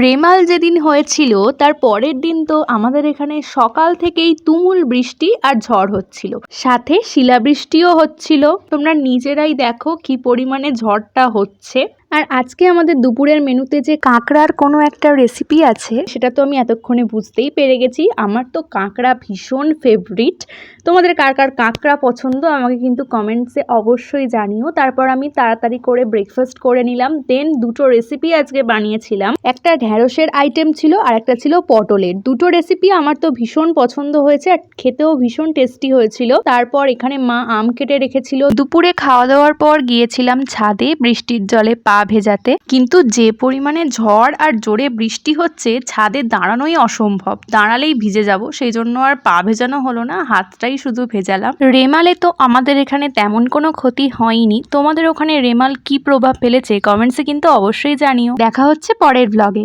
রেমাল যেদিন হয়েছিল তার পরের দিন তো আমাদের এখানে সকাল থেকেই তুমুল বৃষ্টি আর ঝড় হচ্ছিল, সাথে শিলাবৃষ্টিও হচ্ছিল। তোমরা নিজেরাই দেখো কি পরিমাণে ঝড়টা হচ্ছে। আর আজকে আমাদের দুপুরের মেনুতে যে কাঁকড়ার কোনো একটা রেসিপি আছে সেটা তো আমি এতক্ষণে বুঝতেই পেরে গেছি। আমার তো কাঁকড়া ভীষণ ফেভারিট। তোমাদের কার কার কাঁকড়া পছন্দ আমাকে কিন্তু কমেন্টসে অবশ্যই জানিও। তারপর আমি তাড়াতাড়ি করে ব্রেকফাস্ট করে নিলাম। দেন দুটো রেসিপি আজকে বানিয়েছিলাম, একটা ঢ্যাঁড়সের আইটেম ছিল আর একটা ছিল পটলের। দুটো রেসিপি আমার তো ভীষণ পছন্দ হয়েছে আর খেতেও ভীষণ টেস্টি হয়েছিল। তারপর এখানে মা আম কেটে রেখেছিল। দুপুরে খাওয়া দাওয়ার পর গিয়েছিলাম ছাদে বৃষ্টির জলে পা ভেজাতে, কিন্তু যে পরিমাণে ঝড় আর জোরে বৃষ্টি হচ্ছে ছাদে দাঁড়ানোই অসম্ভব, দাঁড়ালেই ভিজে যাব, সেই জন্য আর পা ভেজানো হলো না, হাতটাই শুধু ভেজালাম। রেমালে তো আমাদের এখানে তেমন কোনো ক্ষতি হয়নি। তোমাদের ওখানে রেমাল কি প্রভাব ফেলেছে কমেন্টসে কিন্তু অবশ্যই জানিও। দেখা হচ্ছে পরের ব্লগে।